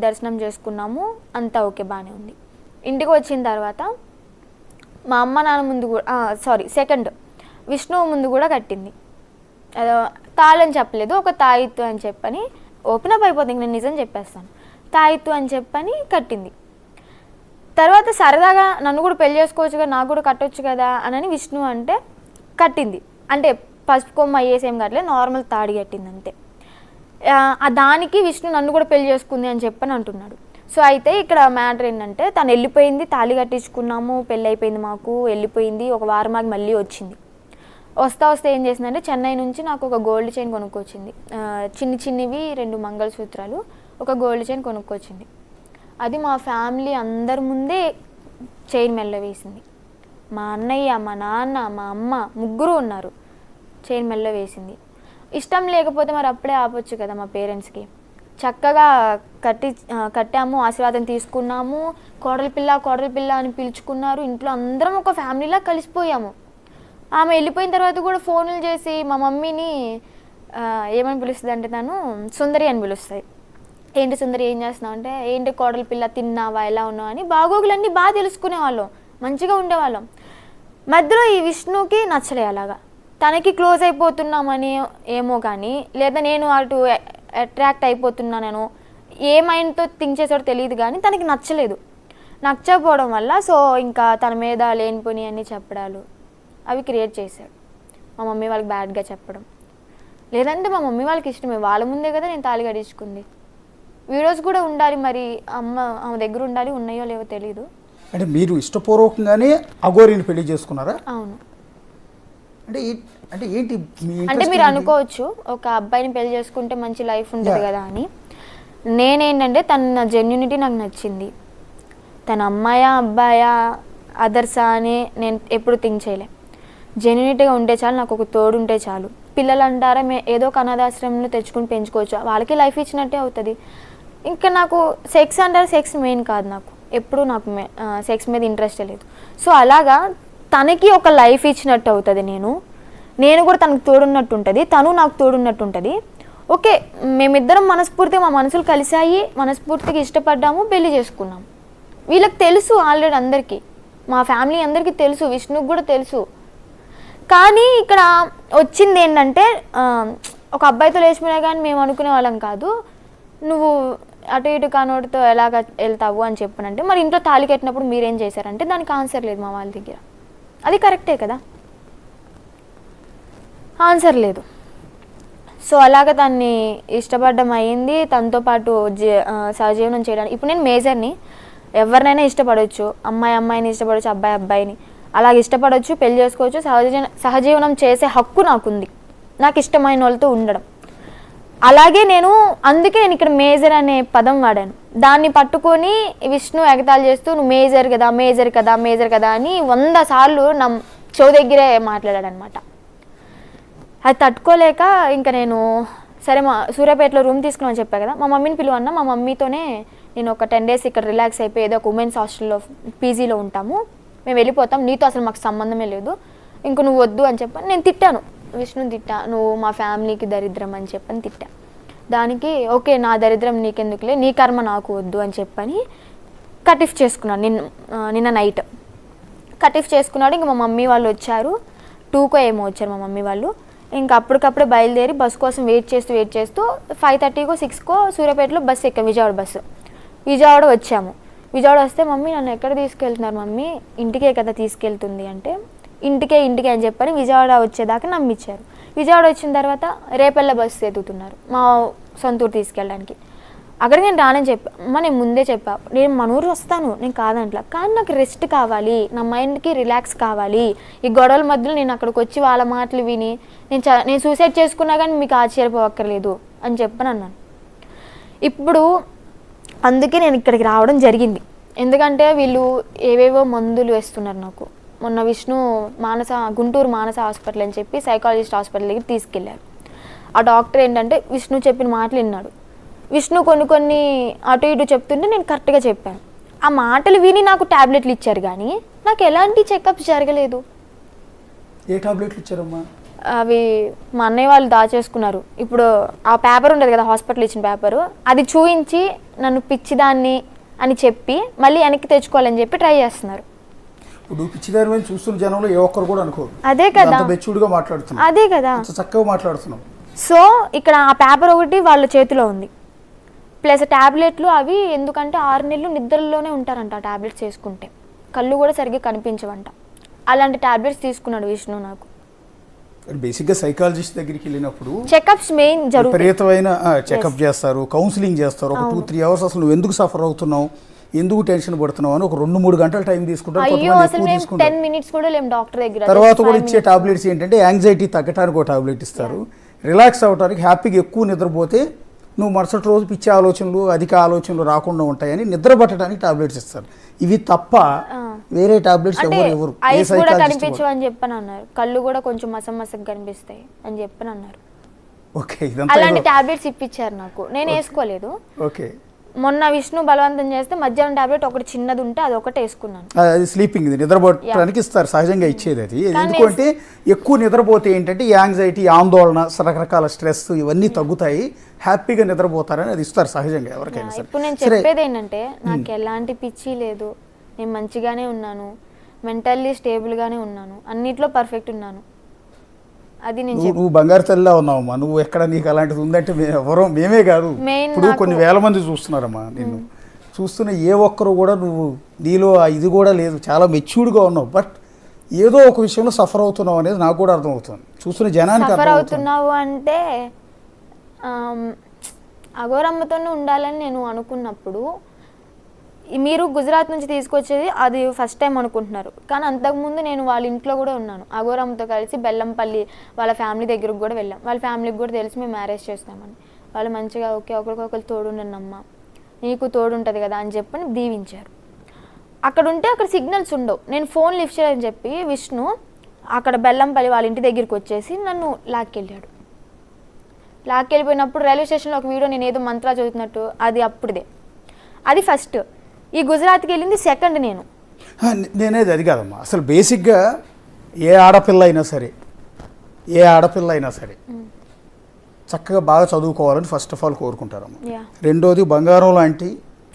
దర్శనం చేసుకున్నాము, అంతా ఓకే, బాగానే ఉంది. ఇంటికి వచ్చిన తర్వాత మా అమ్మ నాన్న ముందు కూడా సెకండ్ విష్ణు ముందు కూడా కట్టింది. తాళని చెప్పలేదు, ఒక తాయిత్తు అని చెప్పని, ఓపెన్ అప్ అయిపోతుంది, నేను నిజం చెప్పేస్తాను, తాయిత్తు అని చెప్పని కట్టింది. తర్వాత సరదాగా నన్ను కూడా పెళ్లి చేసుకోవచ్చు కదా, నాకు కూడా కట్టొచ్చు కదా అని విష్ణు అంటే కట్టింది. అంటే పసుపు కొమ్మ అయ్యేసేం కట్టలేదు, నార్మల్ తాడి కట్టింది అంతే. దానికి విష్ణు నన్ను కూడా పెళ్లి చేసుకుంది అని చెప్పని అంటున్నాడు. సో అయితే ఇక్కడ మ్యాటర్ ఏంటంటే, తను వెళ్ళిపోయింది, తాళి కట్టించుకున్నాము, పెళ్ళి అయిపోయింది, మాకు వెళ్ళిపోయింది. ఒక వారం మాకు మళ్ళీ వచ్చింది. వస్తే ఏం చేసిందంటే, చెన్నై నుంచి నాకు ఒక గోల్డ్ చైన్ కొనుక్కొచ్చింది. చిన్నవి 2 మంగళసూత్రాలు, ఒక గోల్డ్ చైన్ కొనుక్కొచ్చింది. అది మా ఫ్యామిలీ అందరి ముందే చైన్ మెల్ల వేసింది. మా అన్నయ్య, మా నాన్న, మా అమ్మ ముగ్గురు ఉన్నారు, చైన్ మెల్ల వేసింది. ఇష్టం లేకపోతే మరి అప్పుడే ఆపొచ్చు కదా మా పేరెంట్స్కి. చక్కగా కట్టాము, ఆశీర్వాదం తీసుకున్నాము, కోడలి పిల్ల అని పిలుచుకున్నారు. ఇంట్లో అందరం ఒక ఫ్యామిలీలా కలిసిపోయాము. ఆమె వెళ్ళిపోయిన తర్వాత కూడా ఫోన్లు చేసి మా మమ్మీని ఏమని పిలుస్తుంది అంటే, తను సుందరి అని పిలుస్తాయి. ఏంటి సుందరి, ఏం చేస్తున్నావు అంటే, ఏంటి కోడలి పిల్ల, తిన్నావా, ఎలా ఉన్నావు అని బాగోగులన్నీ బాగా తెలుసుకునేవాళ్ళం, మంచిగా ఉండేవాళ్ళం. మధ్యలో ఈ విష్ణుకి నచ్చలే అలాగా, తనకి క్లోజ్ అయిపోతున్నామని ఏమో కానీ, లేదా నేను అటు అట్రాక్ట్ అయిపోతున్నాను, ఏ మైండ్తో థింక్ చేసాడో తెలియదు కానీ తనకి నచ్చలేదు. నచ్చకపోవడం వల్ల సో ఇంకా తన మీద లేనిపోని అన్నీ చెప్పడాలు అవి క్రియేట్ చేశాడు. మా మమ్మీ వాళ్ళకి బ్యాడ్గా చెప్పడం, లేదంటే మా మమ్మీ వాళ్ళకి ఇష్టమే, వాళ్ళ ముందే కదా నేను తాళి కట్టించుకుంది. వీడియోస్ కూడా ఉండాలి, మరి ఆమె దగ్గర ఉండాలి, ఉన్నాయో లేవో తెలీదు. అంటే మీరు ఇష్టపూర్వకంగానే అఘోరిని పెళ్లి చేసుకున్నారా? అవును. అంటే ఏంటి అంటే మీరు అనుకోవచ్చు, ఒక అబ్బాయిని పెళ్లి చేసుకుంటే మంచి లైఫ్ ఉంటుంది కదా అని. నేనేంటంటే తన జెన్యూనిటీ నాకు నచ్చింది. తన అమ్మాయా అబ్బాయా అదర్సా అని నేను ఎప్పుడు థింక్ చేయలే. జెన్యూనిటీగా ఉంటే చాలు, నాకు ఒక తోడు ఉంటే చాలు. పిల్లలు అంటారా, ఏదో ఒక అనాథాశ్రమంలో తెచ్చుకుని పెంచుకోవచ్చు, వాళ్ళకి లైఫ్ ఇచ్చినట్టే అవుతుంది. ఇంకా నాకు సెక్స్ అంటారా, సెక్స్ మెయిన్ కాదు నాకు, ఎప్పుడు నాకు సెక్స్ మీద ఇంట్రెస్ట్ లేదు. సో అలాగా తనకి ఒక లైఫ్ ఇచ్చినట్టు అవుతుంది, నేను కూడా తనకు తోడున్నట్టు ఉంటుంది, తను నాకు తోడున్నట్టు ఉంటుంది. ఓకే, మేమిద్దరం మనస్ఫూర్తిగా మా మనసులు కలిసాయి, మనస్ఫూర్తిగా ఇష్టపడ్డాము, పెళ్లి చేసుకున్నాము. వీళ్ళకి తెలుసు ఆల్రెడీ, అందరికీ, మా ఫ్యామిలీ అందరికీ తెలుసు, విష్ణుకి కూడా తెలుసు. కానీ ఇక్కడ వచ్చింది ఏంటంటే, ఒక అబ్బాయితో లేచిపోయినా కానీ మేము అనుకునే వాళ్ళం కాదు, నువ్వు అటు ఇటు కానోడితో ఎలాగ వెళ్తావు అని చెప్పనంటే, మరి ఇంట్లో తాళి కట్టినప్పుడు మీరేం చేశారంటే దానికి ఆన్సర్ లేదు మా వాళ్ళ దగ్గర. అది కరెక్టే కదా, ఆన్సర్ లేదు. సో అలాగ దాన్ని ఇష్టపడడం అయ్యింది. తనతో పాటు సహజీవనం చేయడానికి, ఇప్పుడు నేను మేజర్ని, ఎవరినైనా ఇష్టపడవచ్చు, అమ్మాయిని ఇష్టపడవచ్చు, అబ్బాయిని అలాగ ఇష్టపడవచ్చు, పెళ్లి చేసుకోవచ్చు, సహజీవనం చేసే హక్కు నాకుంది, నాకు ఇష్టమైన వాళ్ళతో ఉండడం. అలాగే అందుకే నేను ఇక్కడ మేజర్ అనే పదం వాడాను. దాన్ని పట్టుకొని విష్ణు ఎగతాళి చేస్తూ, నువ్వు మేజర్ కదా అని 100 సార్లు నా చెవు దగ్గరే మాట్లాడాడు అనమాట. అది తట్టుకోలేక ఇంకా నేను సరే సూర్యాపేటలో రూమ్ తీసుకున్నామని చెప్పా కదా, మా మమ్మీని పిలువన్నా, మా మమ్మీతోనే నేను ఒక 10 days ఇక్కడ రిలాక్స్ అయిపోయి ఏదో ఒక ఉమెన్స్ హాస్టల్లో పీజీలో ఉంటాము, మేము వెళ్ళిపోతాం, నీతో అసలు మాకు సంబంధమే లేదు, ఇంక నువ్వు వద్దు అని చెప్పని నేను తిట్టాను, విష్ణుని తిట్టా, నువ్వు మా ఫ్యామిలీకి దరిద్రం అని చెప్పని తిట్టా. దానికి ఓకే, నా దరిద్రం నీకెందుకులే, నీ కర్మ నాకు వద్దు అని చెప్పని కటిఫ్ చేసుకున్నాను. నిన్న నైట్ కటిఫ్ చేసుకున్నాడు. ఇంక మా మమ్మీ వాళ్ళు వచ్చారు, 2కో ఏమో వచ్చారు మా మమ్మీ వాళ్ళు. ఇంకా అప్పటికప్పుడే బయలుదేరి బస్సు కోసం వెయిట్ చేస్తూ 5:30కో 6కో సూర్యాపేటలో బస్సు ఎక్కాం, విజయవాడ వచ్చాము. విజయవాడ వస్తే మమ్మీ నన్ను ఎక్కడ తీసుకెళ్తున్నారు మమ్మీ, ఇంటికే కదా తీసుకెళ్తుంది అంటే, ఇంటికే అని చెప్పని విజయవాడ వచ్చేదాకా నమ్మించారు. విజయవాడ వచ్చిన తర్వాత రేపల్ల బస్సు ఎదుగుతున్నారు మా సొంతూరు తీసుకెళ్ళడానికి. అక్కడికి నేను రానని చెప్పా, నేను ముందే చెప్పా, నేను మన ఊరు వస్తాను, నేను కాదంట్లా, కానీ నాకు రెస్ట్ కావాలి, నా మైండ్కి రిలాక్స్ కావాలి, ఈ గొడవల మధ్యలో నేను అక్కడికి వచ్చి వాళ్ళ మాటలు విని నేను సూసైడ్ చేసుకున్నా కానీ మీకు ఆశ్చర్యపోవక్కర్లేదు అని చెప్పని అన్నాను. ఇప్పుడు అందుకే నేను ఇక్కడికి రావడం జరిగింది, ఎందుకంటే వీళ్ళు ఏవేవో మందులు వేస్తున్నారు నాకు. మొన్న విష్ణు గుంటూరు మానస హాస్పిటల్ అని చెప్పి సైకాలజిస్ట్ హాస్పిటల్ దగ్గర తీసుకెళ్లారు. ఆ డాక్టర్ ఏంటంటే విష్ణు చెప్పిన మాటలు విన్నాడు. విష్ణు కొన్ని అటు ఇటు చెప్తుంటే నేను కరెక్ట్గా చెప్పాను. ఆ మాటలు విని నాకు ట్యాబ్లెట్లు ఇచ్చారు కానీ నాకు ఎలాంటి చెకప్స్ జరగలేదు. ఏ టాబ్లెట్లు ఇచ్చారమ్మా? అవి మా అన్నయ్య వాళ్ళు దాచేసుకున్నారు. ఇప్పుడు ఆ పేపర్ ఉండేది కదా, హాస్పిటల్ ఇచ్చిన పేపరు, అది చూయించి నన్ను పిచ్చిదాన్ని అని చెప్పి మళ్ళీ వెనక్కి తెచ్చుకోవాలని చెప్పి ట్రై చేస్తున్నారు. ఇప్పుడు పిచ్చిదారి మీద చూస్తున్న జనంలో ఏ ఒక్కరు కూడా అనుకోరు. అదే కదా, మెచ్యూర్డ్గా మాట్లాడుతున్నాం, అదే కదా, చక్కగా మాట్లాడుతున్నాం. సో ఇక్కడ ఆ పేపర్ ఒకటి వాళ్ళ చేతిలో ఉంది, ప్లస్ ట్యాబ్లెట్లు అవి. ఎందుకంటే 6 నెలలు నిద్రలోనే ఉంటారంట ఆ ట్యాబ్లెట్స్ వేసుకుంటే, కళ్ళు కూడా సరిగ్గా కనిపించవంట. అలాంటి ట్యాబ్లెట్స్ తీసుకున్నాడు విష్ణు. నాకు బేసిక్గా సైకాలజిస్ట్ దగ్గరికి వెళ్ళినప్పుడు చెకప్స్ మెయిన్ జరుగుతాయి, విపరీతమైన చెకప్ చేస్తారు, కౌన్సిలింగ్ చేస్తారు. ఒక 2-3 అవర్స్ అసలు నువ్వు ఎందుకు సఫర్ అవుతున్నావు, ఎందుకు టెన్షన్ పడుతున్నావు అని ఒక 2-3 గంటల టైం తీసుకుంటారు. అయ్యో అసలు మేము 10 minutes కూడా లేము డాక్టర్ దగ్గర. తర్వాత కూడా ఇచ్చే టాబ్లెట్స్ ఏంటంటే యాంగ్జైటీ తగ్గడానికి ఒక టాబ్లెట్ ఇస్తారు, రిలాక్స్ అవ్వడానికి, హ్యాపీగా ఎక్కువ నిద్రపోతే నువ్వు మరుసటి రోజు పిచ్చి ఆలోచనలు, అధిక ఆలోచనలు రాకుండా ఉంటాయని నిద్ర పట్టడానికి టాబ్లెట్స్ ఇస్తారు. ఇవి తప్ప వేరే టాబ్లెట్స్ ఎవరు ఐస్ కూడా కనిపించవు అని చెప్పని అన్నారు, కళ్ళు కూడా కొంచెం మసమసగా కనిపిస్తాయి అని చెప్పని అన్నారు. ఓకే, అలాంటి టాబ్లెట్స్ ఇప్పించారు నాకు, నేను వేసుకోలేదు. ఓకే, మొన్న విష్ణు బలవంతం చేస్తే మధ్యాహ్నం టాబ్లెట్ ఒకటి చిన్నది ఉంటే అది ఒకటే వేసుకున్నాను. అది స్లీపింగ్, నిద్రపోవడానికి ఇస్తారు, సహజంగా ఇచ్చేది అది. ఎందుకంటే ఎక్కువ నిద్రపోతే ఏంటంటే యాంగ్జైటీ, ఆందోళన, రకరకాల స్ట్రెస్ ఇవన్నీ తగ్గుతాయి, హ్యాపీగా నిద్రపోతారని అది ఇస్తారు సహజంగా ఎవరికైనా సరే. ఇప్పుడు నేను చెప్పేది ఏంటంటే నాకు ఎలాంటి పిచ్చి లేదు, నేను మంచిగానే ఉన్నాను, మెంటల్లీ స్టేబుల్గానే ఉన్నాను, అన్నిట్లో పర్ఫెక్ట్ ఉన్నాను. అది నువ్వు బంగారు తల్లిలా ఉన్నావమ్మా. నువ్వు ఎక్కడ నీకు అలాంటిది ఉందంటే మేమే కాదు, ఇప్పుడు కొన్ని వేల మంది చూస్తున్నారమ్మా నిన్ను. చూస్తున్న ఏ ఒక్కరు కూడా నువ్వు నీలో ఇది కూడా లేదు, చాలా మెచ్యూర్డ్గా ఉన్నావు. బట్ ఏదో ఒక విషయంలో సఫర్ అవుతున్నావు అనేది నాకు కూడా అర్థమవుతుంది, చూస్తున్న జనానికి. సఫర్ అవుతున్నావు అంటే అఘోరమ్మతోనే ఉండాలని నేను అనుకున్నప్పుడు, మీరు గుజరాత్ నుంచి తీసుకొచ్చేది అది ఫస్ట్ టైం అనుకుంటున్నారు, కానీ అంతకుముందు నేను వాళ్ళ ఇంట్లో కూడా ఉన్నాను. అఘోరమ్మతో కలిసి బెల్లంపల్లి వాళ్ళ ఫ్యామిలీ దగ్గరకు కూడా వెళ్ళాం. వాళ్ళ ఫ్యామిలీకి కూడా తెలిసి మేము మ్యారేజ్ చేస్తామని. వాళ్ళు మంచిగా ఓకే ఒకరికొకరు తోడుండన్నమ్మా, నీకు తోడుంటుంది కదా అని చెప్పని దీవించారు. అక్కడ ఉంటే అక్కడ సిగ్నల్స్ ఉండవు, నేను ఫోన్ లిఫ్ట్ చేయాలని చెప్పి విష్ణు అక్కడ బెల్లంపల్లి వాళ్ళ ఇంటి దగ్గరికి వచ్చేసి నన్ను లాక్కెళ్ళాడు. లాక్కెళ్ళిపోయినప్పుడు రైల్వే స్టేషన్లో ఒక వీడియో నేను ఏదో మంత్రా చదువుతున్నట్టు, అది అప్పుడుదే. అది ఫస్ట్. ఈ గుజరాత్కి వెళ్ళింది సెకండ్. నేనేది అది కాదమ్మా. అసలు బేసిక్గా ఏ ఆడపిల్ల అయినా సరే చక్కగా బాగా చదువుకోవాలని ఫస్ట్ ఆఫ్ ఆల్ కోరుకుంటారమ్మా. రెండోది బంగారం లాంటి